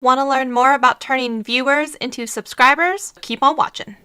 Want to learn more about turning viewers into subscribers? Keep on watching.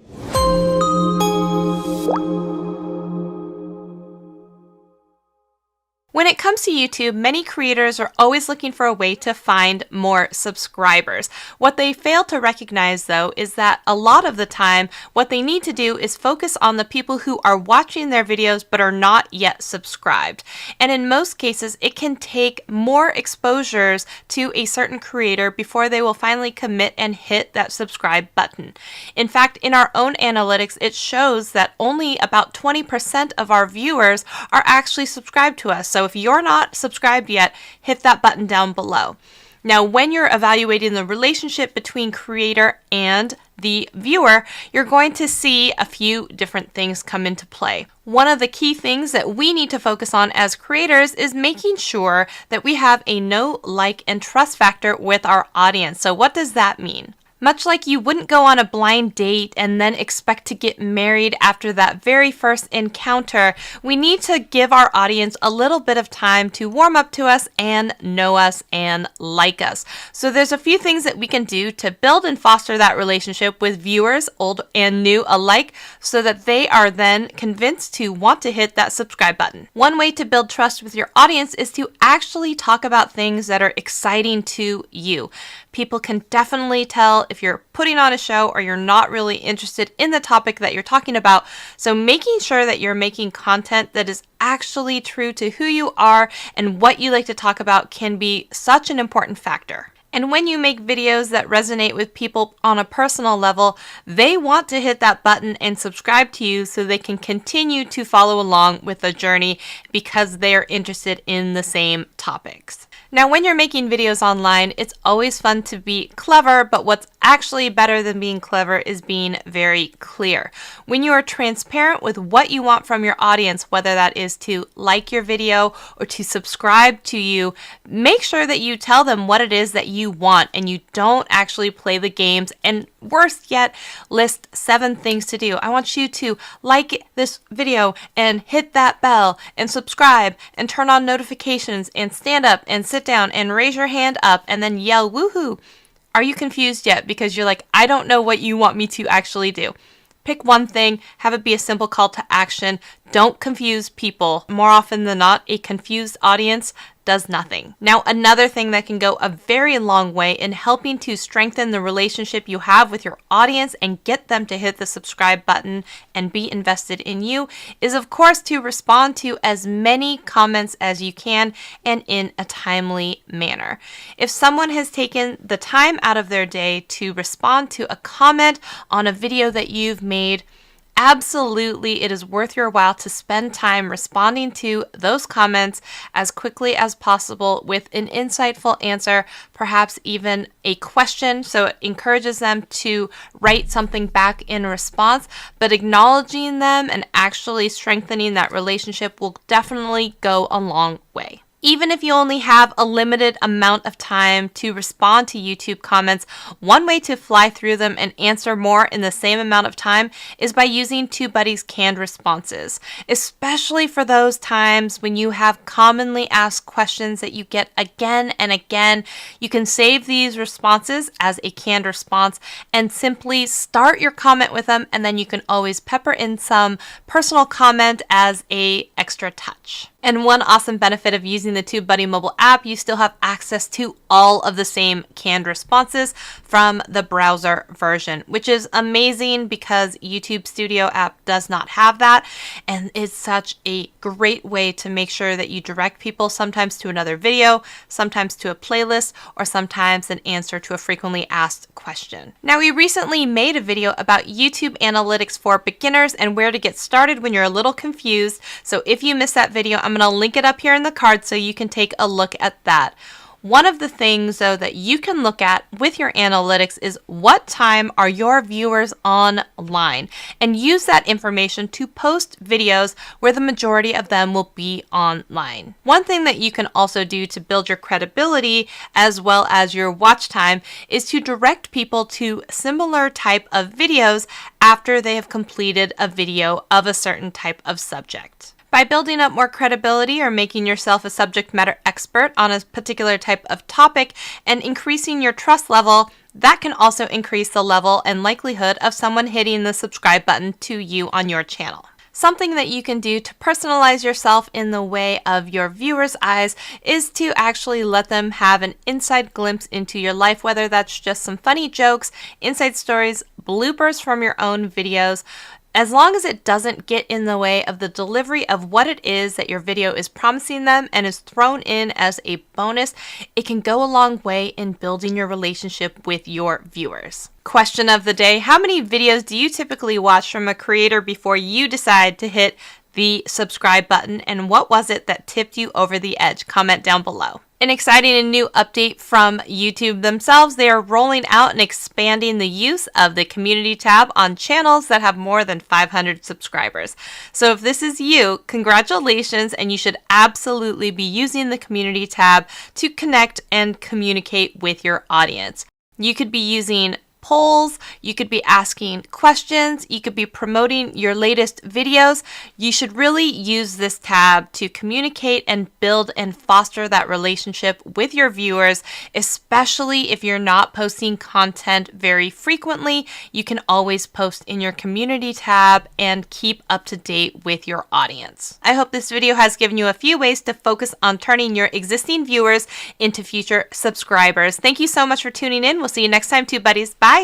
When it comes to YouTube, many creators are always looking for a way to find more subscribers. What they fail to recognize, though, is that a lot of the time, what they need to do is focus on the people who are watching their videos but are not yet subscribed. And in most cases, it can take more exposures to a certain creator before they will finally commit and hit that subscribe button. In fact, in our own analytics, it shows that only about 20% of our viewers are actually subscribed to us. So if you're not subscribed yet, hit that button down below. Now, when you're evaluating the relationship between creator and the viewer, you're going to see a few different things come into play. One of the key things that we need to focus on as creators is making sure that we have a know, like, and trust factor with our audience. So what does that mean? Much like you wouldn't go on a blind date and then expect to get married after that very first encounter, we need to give our audience a little bit of time to warm up to us and know us and like us. So there's a few things that we can do to build and foster that relationship with viewers, old and new alike, so that they are then convinced to want to hit that subscribe button. One way to build trust with your audience is to actually talk about things that are exciting to you. People can definitely tell if you're putting on a show or you're not really interested in the topic that you're talking about. So making sure that you're making content that is actually true to who you are and what you like to talk about can be such an important factor. And when you make videos that resonate with people on a personal level, they want to hit that button and subscribe to you so they can continue to follow along with the journey because they are interested in the same topics. Now, when you're making videos online, it's always fun to be clever, but what's actually better than being clever is being very clear. When you are transparent with what you want from your audience, whether that is to like your video or to subscribe to you, make sure that you tell them what it is that you want and you don't actually play the games, and worst yet, list 7 things to do. I want you to like this video and hit that bell and subscribe and turn on notifications and stand up and sit down and raise your hand up and then yell woohoo. Are you confused yet? Because you're like, I don't know what you want me to actually do. Pick one thing, have it be a simple call to action. Don't confuse people. More often than not, a confused audience does nothing. Now, another thing that can go a very long way in helping to strengthen the relationship you have with your audience and get them to hit the subscribe button and be invested in you is, of course, to respond to as many comments as you can and in a timely manner. If someone has taken the time out of their day to respond to a comment on a video that you've made, absolutely, it is worth your while to spend time responding to those comments as quickly as possible with an insightful answer, perhaps even a question. So it encourages them to write something back in response, but acknowledging them and actually strengthening that relationship will definitely go a long way. Even if you only have a limited amount of time to respond to YouTube comments, one way to fly through them and answer more in the same amount of time is by using Tubebuddy's canned responses, especially for those times when you have commonly asked questions that you get again and again. You can save these responses as a canned response and simply start your comment with them, and then you can always pepper in some personal comment as an extra touch. And one awesome benefit of using the Tubebuddy mobile app, you still have access to all of the same canned responses from the browser version, which is amazing because YouTube Studio app does not have that. And it's such a great way to make sure that you direct people sometimes to another video, sometimes to a playlist, or sometimes an answer to a frequently asked question. Now, we recently made a video about YouTube analytics for beginners and where to get started when you're a little confused. So if you missed that video, I'm going to link it up here in the card so you can take a look at that. One of the things, though, that you can look at with your analytics is what time are your viewers online, and use that information to post videos where the majority of them will be online. One thing that you can also do to build your credibility as well as your watch time is to direct people to similar type of videos after they have completed a video of a certain type of subject. By building up more credibility or making yourself a subject matter expert on a particular type of topic and increasing your trust level, that can also increase the level and likelihood of someone hitting the subscribe button to you on your channel. Something that you can do to personalize yourself in the way of your viewers' eyes is to actually let them have an inside glimpse into your life, whether that's just some funny jokes, inside stories, bloopers from your own videos. As long as it doesn't get in the way of the delivery of what it is that your video is promising them and is thrown in as a bonus, it can go a long way in building your relationship with your viewers. Question of the day: how many videos do you typically watch from a creator before you decide to hit the subscribe button, and what was it that tipped you over the edge? Comment down below. An exciting and new update from YouTube themselves. They are rolling out and expanding the use of the community tab on channels that have more than 500 subscribers. So if this is you, congratulations, and you should absolutely be using the community tab to connect and communicate with your audience. You could be using polls, you could be asking questions, you could be promoting your latest videos. You should really use this tab to communicate and build and foster that relationship with your viewers, especially if you're not posting content very frequently. You can always post in your community tab and keep up to date with your audience. I hope this video has given you a few ways to focus on turning your existing viewers into future subscribers. Thank you so much for tuning in. We'll see you next time, Tubebuddies. Bye!